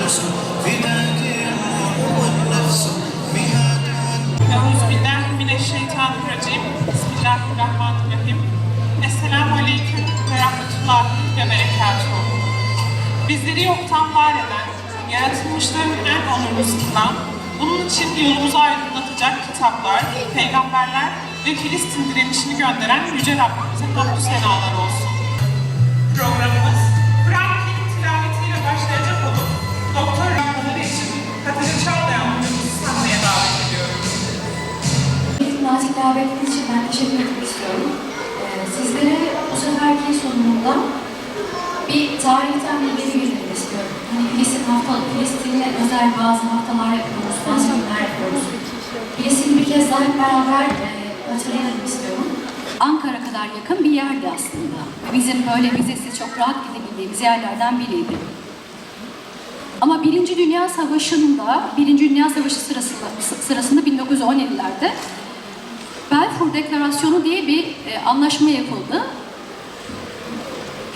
Euzubillahimineşşeytanirracim. Bismillahirrahmanirrahim. Esselamu aleyküm ve rahmetullahi ve berekatuhu. Bizleri yoktan var eden, yaratılmışların en onurlusu kılan, bunun için yolumuzu aydınlatacak kitaplar, peygamberler ve Filistin direnişini gönderen Yüce Rabbimize hamdü senalar olsun. Programımız Kur'an-ı Kerim tilavetiyle başlayacak olup Doktor Rahmanlar için Hatice Çağlayan hocamızı sahneye davet ediyorum. Nazik davetiniz için ben teşekkür etmek istiyorum. Sizlere bu seferki sunumumda bir tarihten bir veri bildirmek istiyorum. Hani Filistin'le özel bazı haftalar yapıyoruz, bazı günler yapıyoruz. Filistin'i bir kez daha hep beraber hatırlayalım istiyorum. Ankara kadar yakın bir yerdi aslında. Bizim böyle vizesiz çok rahat gidebildiğimiz yerlerden biriydi. Ama Birinci Dünya Savaşı sırasında 1917'lerde Balfour Deklarasyonu diye bir anlaşma yapıldı.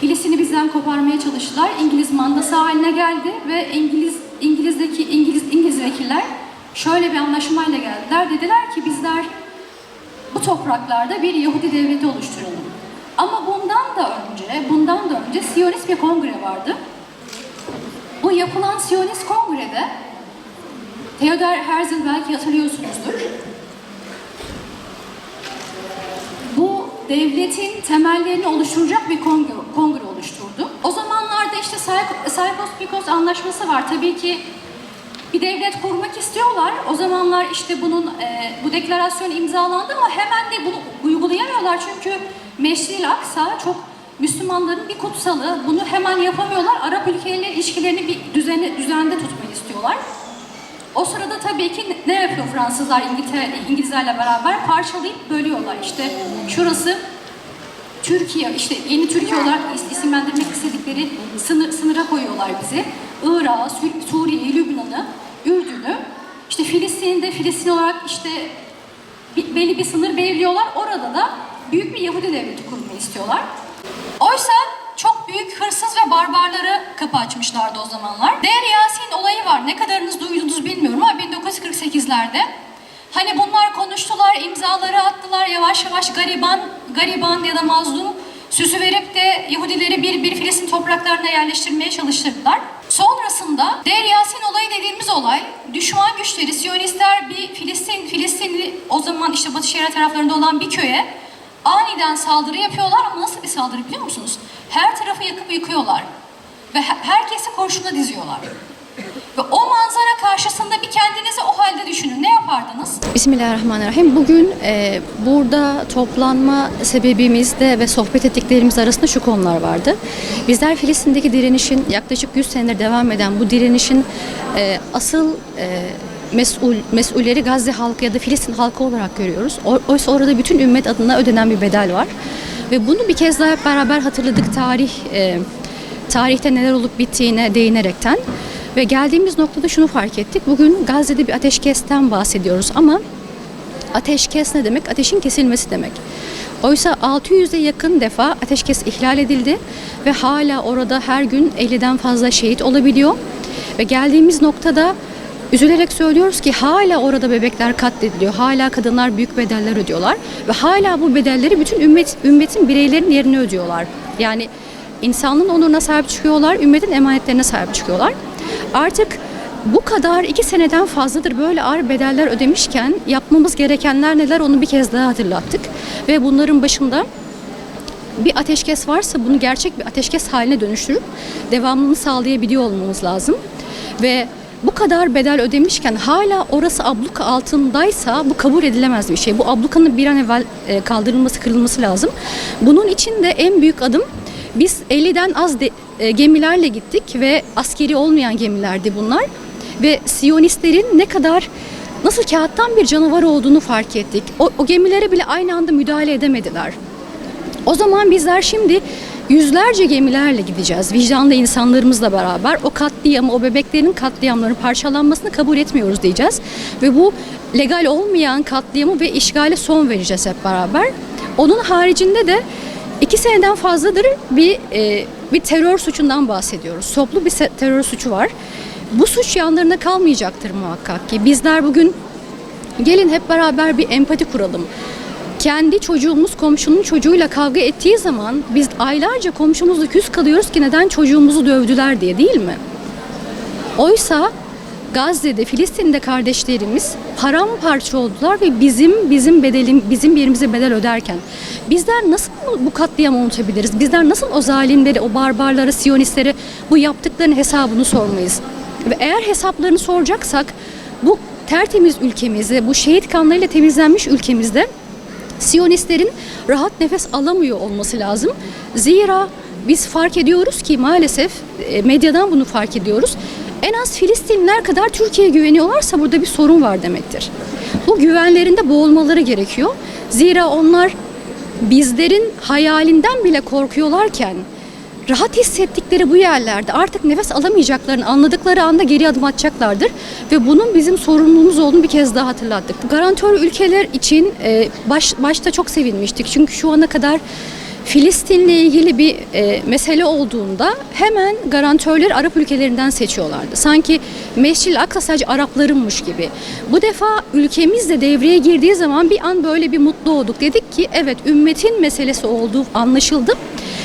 Filistin'i bizden koparmaya çalıştılar. İngiliz mandası haline geldi ve İngiliz vekiller şöyle bir anlaşmayla geldiler. Dediler ki bizler bu topraklarda bir Yahudi devleti oluşturalım. Ama bundan da önce Siyonist bir kongre vardı. Bu yapılan Siyonist kongrede Theodor Herzl belki hatırlıyorsunuzdur. Bu devletin temellerini oluşturacak bir kongre oluşturdu. O zamanlarda işte Sykes-Picot anlaşması var. Tabii ki bir devlet kurmak istiyorlar. O zamanlar işte bu deklarasyon imzalandı ama hemen de bunu uygulayamıyorlar. Çünkü Meşri-i Aksa çok Müslümanların bir kutsalı. Bunu hemen yapamıyorlar. Arap ülkeleriyle ilişkilerini bir düzende tutmayı istiyorlar. O sırada tabii ki ne yapıyor Fransızlar İngilizlerle beraber? Parçalayıp bölüyorlar. İşte şurası Türkiye, işte yeni Türkiye olarak isimlendirmek istedikleri sınıra koyuyorlar bizi. Irak'ı, Suriye'yi, Lübnan'ı, Ürdün'ü, işte Filistin olarak işte belli bir sınır belirliyorlar. Orada da büyük bir Yahudi devleti kurmayı istiyorlar. Oysa çok büyük hırsız ve barbarlara kapı açmışlardı o zamanlar. Deir Yasin olayı var. Ne kadarınız duydunuz bilmiyorum ama 1948'lerde. Hani bunlar konuştular, imzaları attılar, yavaş yavaş gariban ya da mazlum süsü verip de Yahudileri bir Filistin topraklarına yerleştirmeye çalıştırdılar. Sonrasında Deir Yasin olayı dediğimiz olay, düşman güçleri, Siyonistler bir Filistinli o zaman işte Batı Şeria taraflarında olan bir köye aniden saldırı yapıyorlar ama nasıl bir saldırı biliyor musunuz? Her tarafı yakıp yıkıyorlar ve herkesi kurşuna diziyorlar. Ve o manzara karşısında bir kendinizi o halde düşünün. Ne yapardınız? Bismillahirrahmanirrahim. Bugün burada toplanma sebebimizde ve sohbet ettiklerimiz arasında şu konular vardı. Bizler Filistin'deki direnişin yaklaşık 100 senedir devam eden bu direnişin asıl mesulleri Gazze halkı ya da Filistin halkı olarak görüyoruz. Oysa orada bütün ümmet adına ödenen bir bedel var. Ve bunu bir kez daha hep beraber hatırladık tarihte neler olup bittiğine değinerekten. Ve geldiğimiz noktada şunu fark ettik. Bugün Gazze'de bir ateşkesten bahsediyoruz ama ateşkes ne demek? Ateşin kesilmesi demek. Oysa 600'e yakın defa ateşkes ihlal edildi ve hala orada her gün 50'den fazla şehit olabiliyor. Ve geldiğimiz noktada üzülerek söylüyoruz ki hala orada bebekler katlediliyor. Hala kadınlar büyük bedeller ödüyorlar ve hala bu bedelleri bütün ümmetin bireylerin yerine ödüyorlar. Yani insanlığın onuruna sahip çıkıyorlar, ümmetin emanetlerine sahip çıkıyorlar. Artık bu kadar 2 seneden fazladır böyle ağır bedeller ödemişken yapmamız gerekenler neler onu bir kez daha hatırlattık. Ve bunların başında bir ateşkes varsa bunu gerçek bir ateşkes haline dönüştürüp devamını sağlayabiliyor olmamız lazım. Ve bu kadar bedel ödemişken hala orası abluka altındaysa bu kabul edilemez bir şey. Bu ablukanın bir an evvel kaldırılması, kırılması lazım. Bunun için de en büyük adım biz 50'den az gemilerle gittik ve askeri olmayan gemilerdi bunlar. Ve Siyonistlerin nasıl kağıttan bir canavar olduğunu fark ettik. O gemilere bile aynı anda müdahale edemediler. O zaman bizler şimdi yüzlerce gemilerle gideceğiz. Vicdanlı insanlarımızla beraber o katliamı, o bebeklerin katliamlarının parçalanmasını kabul etmiyoruz diyeceğiz. Ve bu legal olmayan katliamı ve işgale son vereceğiz hep beraber. Onun haricinde de 2 seneden fazladır bir terör suçundan bahsediyoruz. Toplu bir terör suçu var. bu suç yanlarına kalmayacaktır muhakkak ki. Bizler bugün gelin hep beraber bir empati kuralım. Kendi çocuğumuz komşunun çocuğuyla kavga ettiği zaman biz aylarca komşumuzla küs kalıyoruz ki neden çocuğumuzu dövdüler diye, değil mi? Oysa Gazze'de, Filistin'de kardeşlerimiz paramparça oldular ve bizim yerimize bedel öderken bizler nasıl bu katliamı unutabiliriz? Bizler nasıl o zalimleri, o barbarları, Siyonistlere bu yaptıklarının hesabını sormayız? Ve eğer hesaplarını soracaksak bu tertemiz ülkemizde, bu şehit kanlarıyla temizlenmiş ülkemizde Siyonistlerin rahat nefes alamıyor olması lazım. Zira biz fark ediyoruz ki maalesef medyadan bunu fark ediyoruz. En az Filistinliler kadar Türkiye'ye güveniyorlarsa burada bir sorun var demektir. Bu güvenlerinde boğulmaları gerekiyor. Zira onlar bizlerin hayalinden bile korkuyorlarken rahat hissettikleri bu yerlerde artık nefes alamayacaklarını anladıkları anda geri adım atacaklardır. Ve bunun bizim sorumluluğumuz olduğunu bir kez daha hatırlattık. Bu garantör ülkeler için başta çok sevinmiştik. Çünkü şu ana kadar Filistin'le ilgili bir mesele olduğunda hemen garantörleri Arap ülkelerinden seçiyorlardı. Sanki Mescid-i Aksa sadece Araplarınmış gibi. Bu defa ülkemiz de devreye girdiği zaman bir an böyle bir mutlu olduk. Dedik ki evet, ümmetin meselesi olduğu anlaşıldı.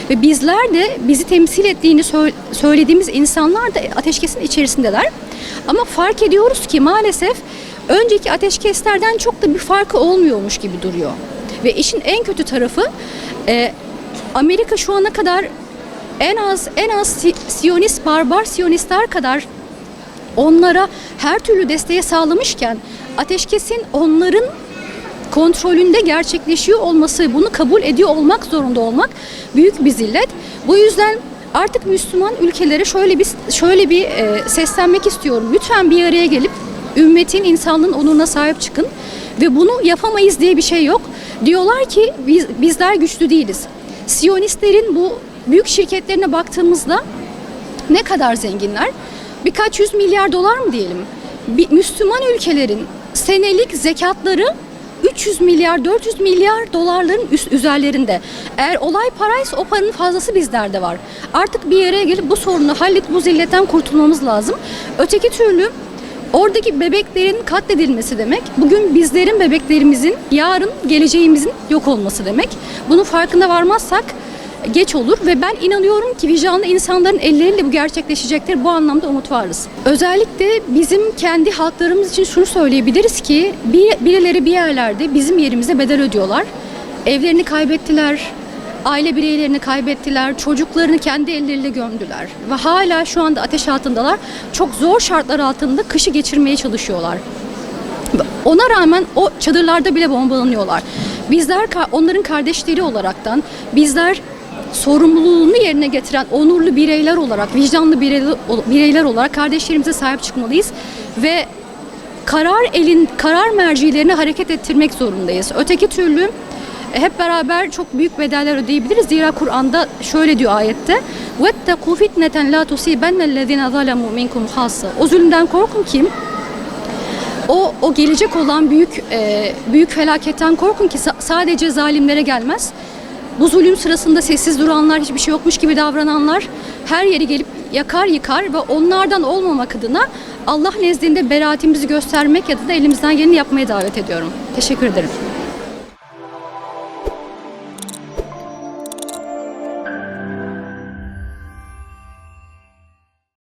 Ve bizler de bizi temsil ettiğini söylediğimiz insanlar da ateşkesin içerisindeler. Ama fark ediyoruz ki maalesef önceki ateşkeslerden çok da bir farkı olmuyormuş gibi duruyor. Ve işin en kötü tarafı Amerika şu ana kadar en az Siyonist, barbar Siyonistler kadar onlara her türlü desteği sağlamışken ateşkesin onların kontrolünde gerçekleşiyor olması, bunu kabul ediyor olmak zorunda olmak büyük bir zillet. Bu yüzden artık Müslüman ülkelere şöyle bir seslenmek istiyorum. Lütfen bir araya gelip ümmetin, insanlığın onuruna sahip çıkın ve bunu yapamayız diye bir şey yok. Diyorlar ki bizler güçlü değiliz. Siyonistlerin bu büyük şirketlerine baktığımızda ne kadar zenginler? Birkaç 100 milyar dolar mı diyelim? Müslüman ülkelerin senelik zekatları 300 milyar, 400 milyar dolarların üzerlerinde. Eğer olay paraysa o paranın fazlası bizlerde var. Artık bir yere gelip bu sorunu halledip bu zilletten kurtulmamız lazım. Öteki türlü oradaki bebeklerin katledilmesi demek, bugün bizlerin, bebeklerimizin, yarın geleceğimizin yok olması demek. Bunun farkına varmazsak geç olur ve ben inanıyorum ki vicdanlı insanların elleriyle bu gerçekleşecektir. Bu anlamda umut varız. Özellikle bizim kendi halklarımız için şunu söyleyebiliriz ki birileri bir yerlerde bizim yerimize bedel ödüyorlar. Evlerini kaybettiler, aile bireylerini kaybettiler, çocuklarını kendi elleriyle gömdüler ve hala şu anda ateş altındalar. Çok zor şartlar altında kışı geçirmeye çalışıyorlar. Ona rağmen o çadırlarda bile bombalanıyorlar. Bizler onların kardeşleri olaraktan, bizler sorumluluğunu yerine getiren onurlu bireyler olarak, vicdanlı bireyler olarak kardeşlerimize sahip çıkmalıyız ve karar mercilerine hareket ettirmek zorundayız. Öteki türlü hep beraber çok büyük bedeller ödeyebiliriz. Zira Kur'an'da şöyle diyor ayette: "Vettekû fitneten la tusibennellezîne zalemû minkum hassa." O zulümden korkun ki o gelecek olan büyük felaketten korkun ki sadece zalimlere gelmez. Bu zulüm sırasında sessiz duranlar, hiçbir şey yokmuş gibi davrananlar her yeri gelip yakar yıkar ve onlardan olmamak adına Allah nezdinde beraatimizi göstermek adına elimizden geleni yapmaya davet ediyorum. Teşekkür ederim.